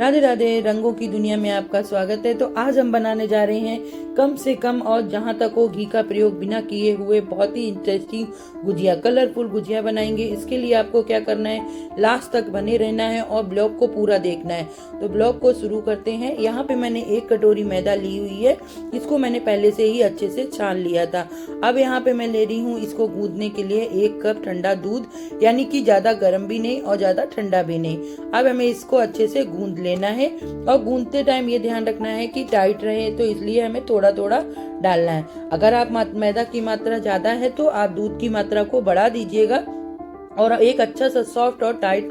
राधे राधे। रंगों की दुनिया में आपका स्वागत है। तो आज हम बनाने जा रहे हैं कम से कम और जहां तक हो घी का प्रयोग बिना किए हुए बहुत ही इंटरेस्टिंग गुजिया, कलरफुल गुजिया बनाएंगे। इसके लिए आपको क्या करना है, लास्ट तक बने रहना है और ब्लॉग को पूरा देखना है। तो ब्लॉग को शुरू करते हैं। यहाँ पे मैंने 1 कटोरी मैदा ली हुई है। इसको मैंने पहले से ही अच्छे से छान लिया था। अब यहाँ पे मैं ले रही हूँ इसको गूंदने के लिए 1 कप ठंडा दूध, यानी कि ज्यादा गर्म भी नहीं और ज्यादा ठंडा भी नहीं। अब हमें इसको अच्छे से गूंद लेना है और गूंदते टाइम ये ध्यान रखना है कि टाइट रहे, तो इसलिए हमें थोड़ा थोड़ा डालना है। अगर आप मैदा की मात्रा ज्यादा है तो आप दूध की मात्रा को बढ़ा दीजिएगा और एक अच्छा सा सॉफ्ट और टाइट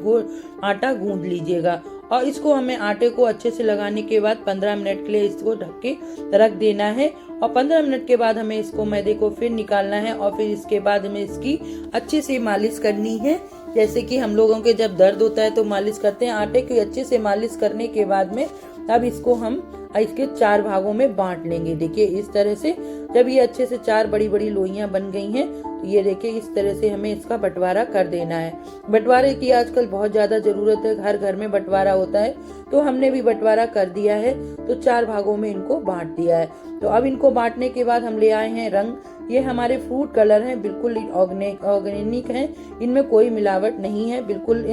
आटा गूंद लीजिएगा। और इसको हमें आटे को अच्छे से लगाने के बाद 15 मिनट के लिए इसको ढक के रख देना है। और 15 मिनट के बाद हमें इसको मैदे को फिर निकालना है और फिर इसके बाद हमें इसकी अच्छे से मालिश करनी है। जैसे कि हम लोगों के जब दर्द होता है तो मालिश करते हैं, आटे की अच्छे से मालिश करने के बाद में अब इसको हम इसके 4 भागों में बांट लेंगे। देखिए इस तरह से जब ये अच्छे से 4 बड़ी बड़ी लोइयां बन गई हैं तो ये देखिए इस तरह से हमें इसका बंटवारा कर देना है। बंटवारे की आजकल बहुत ज्यादा जरूरत है, हर घर में बंटवारा होता है, तो हमने भी बंटवारा कर दिया है। तो 4 भागों में इनको बांट दिया है। तो अब इनको बांटने के बाद हम ले आए हैं रंग। ये हमारे फ्रूट कलर हैं, बिल्कुल ऑर्गेनिक हैं, इनमें कोई मिलावट नहीं है, बिल्कुल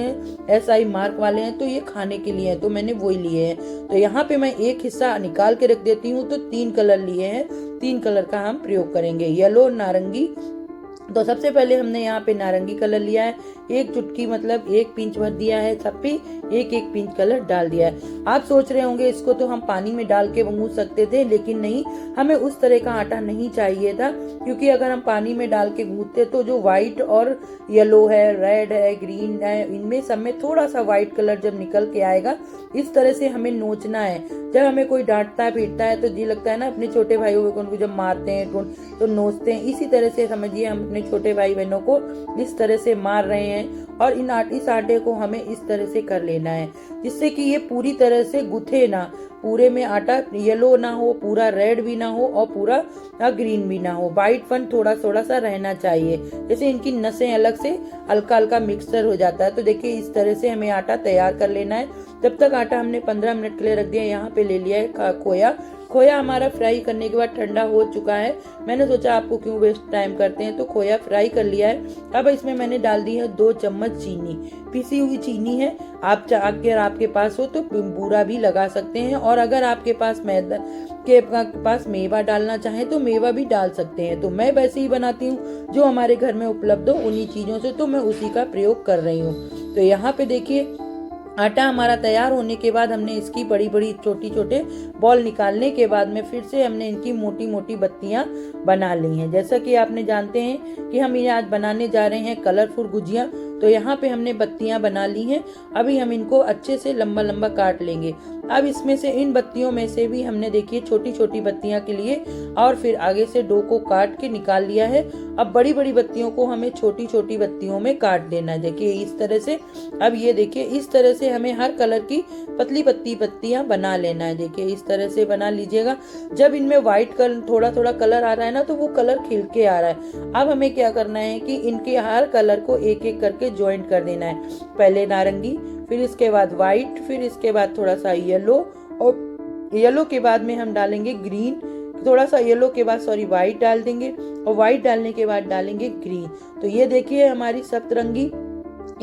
SI मार्क वाले हैं। तो ये खाने के लिए हैं, तो मैंने वही लिए हैं। तो यहाँ पे मैं एक हिस्सा निकाल के रख देती हूँ। तो 3 कलर लिए हैं, 3 कलर का हम प्रयोग करेंगे, येलो, नारंगी। तो सबसे पहले हमने यहाँ पे नारंगी कलर लिया है, 1 चुटकी मतलब 1 पिंच भर दिया है, सब पे 1-1 पिंच कलर डाल दिया है। आप सोच रहे होंगे इसको तो हम पानी में डाल के गूंथ सकते थे, लेकिन नहीं, हमें उस तरह का आटा नहीं चाहिए था। क्योंकि अगर हम पानी में डाल के गूंथते तो जो व्हाइट और येलो है, रेड है, ग्रीन है, इनमें सब में थोड़ा सा व्हाइट कलर जब निकल के आएगा, इस तरह से हमें नोचना है। जब हमें कोई डांटता है पीटता है तो जी लगता है ना, अपने छोटे भाइयों को जब मारते हैं तो नोचते हैं। इसी तरह से समझिए हम अपने छोटे भाई बहनों को इस तरह से मार रहे हैं और इस आटे को हमें इस तरह से कर लेना है जिससे कि ये पूरी तरह से गुथे ना, पूरे में आटा येलो ना हो, पूरा रेड भी ना हो और पूरा ग्रीन भी ना हो, व्हाइट फन थोड़ा थोड़ा सा रहना चाहिए। जैसे इनकी नसें अलग से हल्का हल्का मिक्सचर हो जाता है। तो देखिए इस तरह से हमें आटा तैयार कर लेना है। जब तक आटा हमने 15 मिनट के लिए रख दिया। यहाँ पे ले लिया है खोया। खोया हमारा फ्राई करने के बाद ठंडा हो चुका है। मैंने सोचा आपको क्यों वेस्ट टाइम करते हैं, तो खोया फ्राई कर लिया है। अब इसमें मैंने डाल दी है 2 चम्मच चीनी, पिसी हुई चीनी है। आप अगर आपके पास हो तो बूरा भी लगा सकते हैं, और अगर आपके पास मेवा डालना चाहें तो मेवा भी डाल सकते हैं। तो मैं वैसे ही बनाती हूँ, जो हमारे घर में उपलब्ध हो उन्हीं चीजों से, तो मैं उसी का प्रयोग कर रही हूँ। तो यहाँ पे देखिए आटा हमारा तैयार होने के बाद हमने इसकी बड़ी बड़ी छोटी छोटे बॉल निकालने के बाद में फिर से हमने इनकी मोटी मोटी बत्तियां बना ली हैं। जैसा कि आपने जानते हैं कि हम ये आज बनाने जा रहे हैं कलरफुल गुजिया। तो यहाँ पे हमने बत्तियां बना ली हैं। अभी हम इनको अच्छे से लंबा लंबा काट लेंगे। अब इसमें से इन बत्तियों में से भी हमने देखिए छोटी छोटी बत्तियां के लिए और फिर आगे से डो को काट के निकाल लिया है। अब बड़ी बड़ी बत्तियों को हमें छोटी छोटी बत्तियों में काट देना है। देखिए इस तरह से। अब ये देखिए इस तरह से हमें हर कलर की पतली पत्तियां बना लेना है। देखिए इस तरह से बना लीजिएगा। जब इनमें व्हाइट कलर थोड़ा थोड़ा कलर आ रहा है ना, तो वो कलर खिल के आ रहा है। अब हमें क्या करना है कि इनके हर कलर को एक एक करके ज्वाइंट कर देना है। पहले नारंगी, फिर इसके बाद व्हाइट, फिर इसके बाद थोड़ा सा येलो, और येलो के बाद में हम डालेंगे ग्रीन, थोड़ा सा येलो के बाद व्हाइट डाल देंगे, और व्हाइट डालने के बाद डालेंगे ग्रीन। तो ये देखिए हमारी सप्तरंगी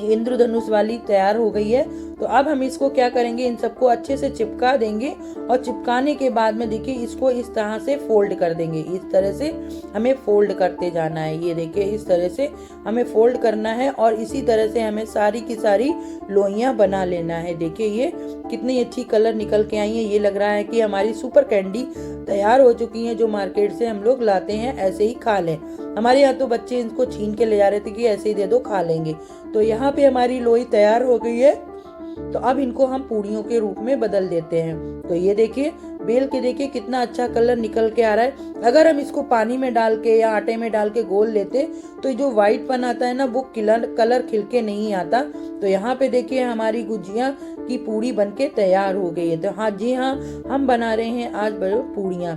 इंद्रधनुष वाली तैयार हो गई है। तो अब हम इसको क्या करेंगे, इन सबको अच्छे से चिपका देंगे, और चिपकाने के बाद में देखिए इसको इस तरह से फोल्ड कर देंगे। इस तरह से हमें फोल्ड करते जाना है। ये देखिए इस तरह से हमें फोल्ड करना है और इसी तरह से हमें सारी की सारी लोइयां बना लेना है। देखिए ये कितनी अच्छी कलर निकल के आई है। ये लग रहा है कि हमारी सुपर कैंडी तैयार हो चुकी है, जो मार्केट से हम लोग लाते हैं, ऐसे ही खा लें। हमारे यहाँ तो बच्चे इनको छीन के ले जा रहे थे कि ऐसे ही दे दो, खा लेंगे। तो यहाँ पे हमारी लोई तैयार हो गई है। तो अब इनको हम पूड़ियों के रूप में बदल देते हैं। तो ये देखिए बेल के देखिए कितना अच्छा कलर निकल के आ रहा है। अगर हम इसको पानी में डाल के या आटे में डाल के गोल लेते तो जो व्हाइट पन आता है ना, वो कलर खिल के नहीं आता। तो यहाँ पे देखिए हमारी गुजिया की पूड़ी बनके तैयार हो गई है। तो हाँ जी हाँ, हम बना रहे हैं आज पूड़ियाँ,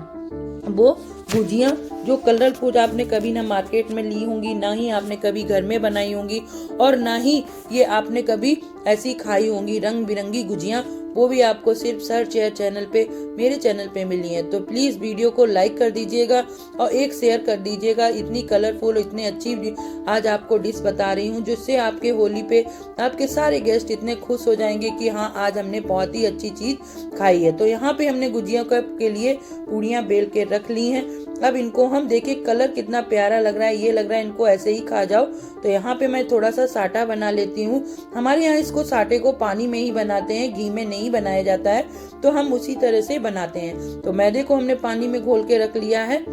वो गुजिया जो कलरफुल आपने कभी ना मार्केट में ली होंगी, ना ही आपने कभी घर में बनाई होंगी, और ना ही ये आपने कभी ऐसी खाई होंगी। रंग बिरंगी गुजिया वो भी आपको सिर्फ सर्च या चैनल पे, मेरे चैनल पे मिली है। तो प्लीज वीडियो को लाइक कर दीजिएगा और एक शेयर कर दीजिएगा। इतनी कलरफुल, इतनी अच्छी आज आपको डिश बता रही हूँ, जिससे आपके होली पे आपके सारे गेस्ट इतने खुश हो जाएंगे कि हाँ आज हमने बहुत ही अच्छी चीज खाई है। तो यहाँ पे हमने गुजिया के लिए पूड़ियाँ बेल के रख ली हैं। अब इनको हम देखिए, कलर कितना प्यारा लग रहा है, ये लग रहा है इनको ऐसे ही खा जाओ। तो यहाँ पे मैं थोड़ा सा साटा बना लेती हूँ। हमारे यहाँ इसको साटे को पानी में ही बनाते हैं, घी में नहीं बनाया जाता है, तो हम उसी तरह से बनाते हैं। तो मैदे को हमने पानी में घोल के रख लिया है।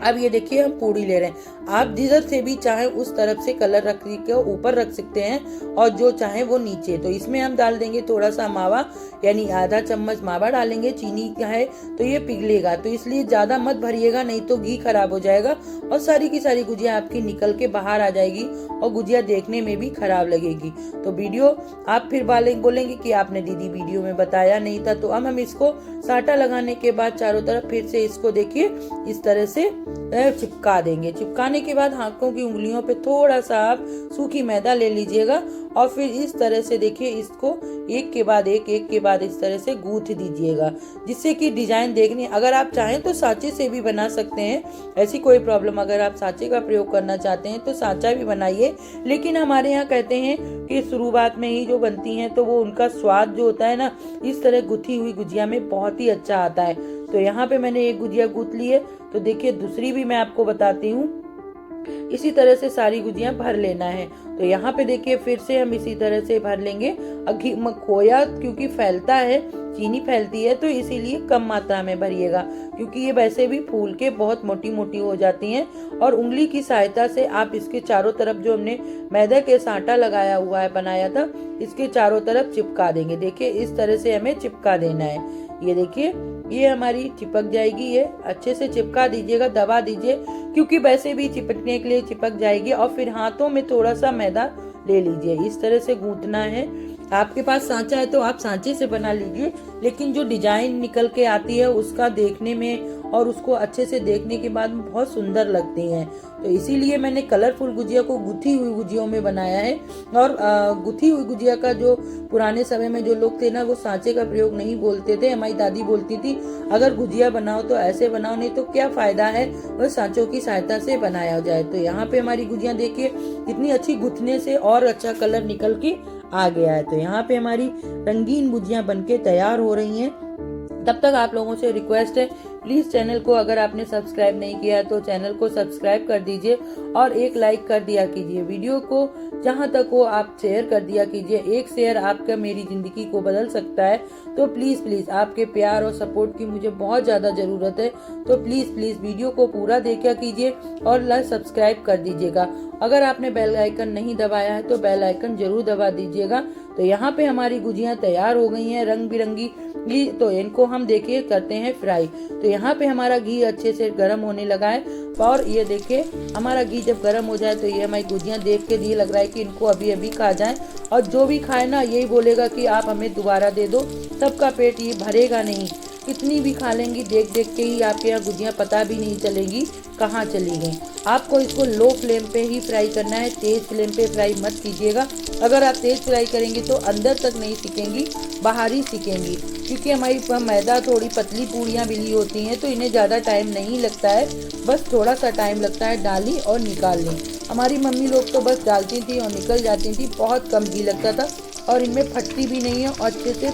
अब ये देखिए हम पूड़ी ले रहे हैं। आप जिधर से भी चाहे उस तरफ से कलर रख के ऊपर रख सकते हैं और जो चाहे वो नीचे। तो इसमें हम डाल देंगे थोड़ा सा मावा, यानी आधा चम्मच मावा डालेंगे। चीनी का है तो ये पिघलेगा, तो इसलिए ज्यादा मत भरिएगा, नहीं तो घी खराब हो जाएगा और सारी की सारी गुजिया आपकी निकल के बाहर आ जाएगी और गुजिया देखने में भी खराब लगेगी। तो वीडियो आप फिर बोलेंगे कि आपने दीदी वीडियो में बताया नहीं था। तो अब हम इसको साटा लगाने के बाद चारों तरफ फिर से इसको देखिए इस तरह से चिपका देंगे। चिपकाने के बाद हाथों की उंगलियों पे थोड़ा सा आप सूखी मैदा ले लीजिएगा और फिर इस तरह से देखिए इसको एक के बाद एक इस तरह से गूंथ दीजिएगा, जिससे कि डिजाइन देखने, अगर आप चाहें तो सांचे से भी बना सकते हैं, ऐसी कोई प्रॉब्लम, अगर आप सांचे का प्रयोग करना चाहते हैं तो सांचा भी बनाइए। लेकिन हमारे यहाँ कहते हैं कि शुरुआत में ही जो बनती हैं तो वो उनका स्वाद जो होता है ना, इस तरह गुथी हुई गुजिया में बहुत ही अच्छा आता है। तो यहाँ पे मैंने एक गुजिया गूंथ ली है, तो देखिए दूसरी भी मैं आपको बताती हूँ। इसी तरह से सारी गुजिया भर लेना है। तो यहाँ पे देखिए फिर से हम इसी तरह से भर लेंगे। खोया क्योंकि फैलता है, चीनी फैलती है, तो इसीलिए कम मात्रा में भरिएगा, क्योंकि ये वैसे भी फूल के बहुत मोटी मोटी हो जाती हैं। और उंगली की सहायता से आप इसके चारों तरफ जो हमने मैदा के साटा लगाया हुआ है, बनाया था, इसके चारों तरफ चिपका देंगे। देखिए इस तरह से हमें चिपका देना है। ये देखिए ये हमारी चिपक जाएगी। ये अच्छे से चिपका दीजिएगा, दबा दीजिए, क्योंकि वैसे भी चिपकने के लिए चिपक जाएगी। और फिर हाथों में थोड़ा सा मैदा ले लीजिए, इस तरह से गूंथना है। आपके पास सांचा है तो आप सांचे से बना लीजिए, लेकिन जो डिजाइन निकल के आती है उसका देखने में और उसको अच्छे से देखने के बाद बहुत सुंदर लगती हैं। तो इसीलिए मैंने कलरफुल गुजिया को गुथी हुई गुजियों में बनाया है। और गुथी हुई गुजिया का जो पुराने समय में जो लोग थे ना, वो सांचे का प्रयोग नहीं बोलते थे। हमारी दादी बोलती थी अगर गुजिया बनाओ तो ऐसे बनाओ, नहीं तो क्या फायदा है, वह सांचों की सहायता से बनाया जाए। तो यहाँ पे हमारी गुजिया देखिए इतनी अच्छी गुथने से और अच्छा कलर निकल के आ गया है। तो यहाँ पे हमारी रंगीन गुजिया बनके तैयार हो रही हैं। तब तक आप लोगों से रिक्वेस्ट है, प्लीज चैनल को अगर आपने सब्सक्राइब नहीं किया तो चैनल को सब्सक्राइब कर दीजिए और एक लाइक कर दिया कीजिए। वीडियो को जहां तक हो आप शेयर कर दिया कीजिए। एक शेयर आपका मेरी जिंदगी को बदल सकता है। तो प्लीज प्लीज आपके प्यार और सपोर्ट की मुझे बहुत ज्यादा जरूरत है। तो प्लीज प्लीज वीडियो को पूरा देखा कीजिए और सब्सक्राइब कर दीजिएगा। अगर आपने बेल आइकन नहीं दबाया है तो बेल आइकन जरूर दबा दीजिएगा। तो यहाँ पे हमारी गुजिया तैयार हो गई हैं रंग बिरंगी घी। तो इनको हम देखिए करते हैं फ्राई। तो यहाँ पे हमारा घी अच्छे से गर्म होने लगा है और ये देखिए हमारा घी जब गर्म हो जाए तो ये हमारी गुजिया देख के ये लग रहा है कि इनको अभी अभी खा जाए। और जो भी खाए ना यही बोलेगा कि आप हमें दोबारा दे दो। सबका पेट ये भरेगा नहीं, कितनी भी खा लेंगी, देख देख के ही आपके यहाँ गुजिया पता भी नहीं चलेगी कहाँ चली गई। आपको इसको लो फ्लेम पे ही फ्राई करना है, तेज फ्लेम पे फ्राई मत कीजिएगा। अगर आप तेज फ्राई करेंगे तो अंदर तक नहीं सिकेंगी, बाहर ही सिकेंगी, क्योंकि हमारी मैदा थोड़ी पतली पूड़ियाँ बिली होती हैं तो इन्हें ज़्यादा टाइम नहीं लगता है, बस थोड़ा सा टाइम लगता है डाली और निकाल ली। हमारी मम्मी लोग तो बस डालती थी और निकल जाती थी, बहुत कम घी लगता था और इनमें फटती भी नहीं है और अच्छे से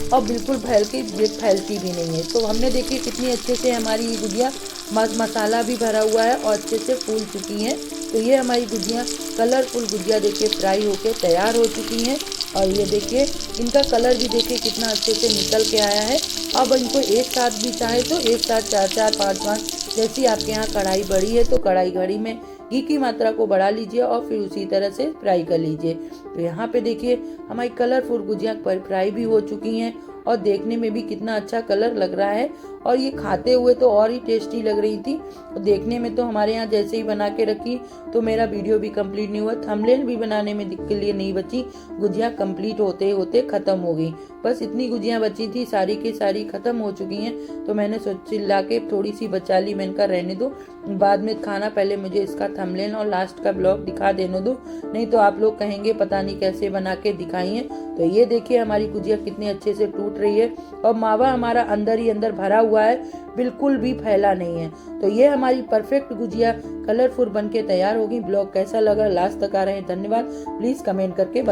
और बिल्कुल फैलती भी नहीं है। तो हमने देखिए कितनी अच्छे से हमारी ये गुजिया मसाला भी भरा हुआ है और अच्छे से फूल चुकी हैं। तो ये हमारी गुजिया कलरफुल गुजिया देखिए फ्राई होके तैयार हो चुकी हैं। और ये देखिए इनका कलर भी देखिए कितना अच्छे से निकल के आया है। अब इनको एक साथ भी चाहे तो एक साथ 4-4, 5-5, जैसी आपके यहाँ कढ़ाई बड़ी है तो कढ़ाई घड़ी में घी की मात्रा को बढ़ा लीजिए और फिर उसी तरह से फ्राई कर लीजिए। तो यहाँ पे देखिए हमारी कलरफुल गुजिया फ्राई भी हो चुकी हैं और देखने में भी कितना अच्छा कलर लग रहा है और ये खाते हुए तो और ही टेस्टी लग रही थी। तो देखने में तो हमारे यहाँ जैसे ही बना के रखी तो मेरा वीडियो भी कंप्लीट नहीं हुआ, थंबनेल भी बनाने में के लिए नहीं बची, गुजिया कंप्लीट होते होते खत्म हो गई। बस इतनी गुजिया बची थी, सारी की सारी खत्म हो चुकी हैं। तो मैंने सोच चिल्ला के थोड़ी सी बचा ली, मैंने कहा रहने दो, बाद में खाना, पहले मुझे इसका थंबनेल और लास्ट का ब्लॉग दिखा देने दो, नहीं तो आप लोग कहेंगे पता नहीं कैसे बना के दिखाई है। तो ये देखिए हमारी गुजिया कितनी अच्छे से टूट रही है और मावा हमारा अंदर ही अंदर भरा हुआ है, बिल्कुल भी फैला नहीं है। तो ये हमारी परफेक्ट गुजिया कलरफुल बनके तैयार होगी। ब्लॉग कैसा लगा लास्ट तक आ रहे हैं, धन्यवाद। प्लीज कमेंट करके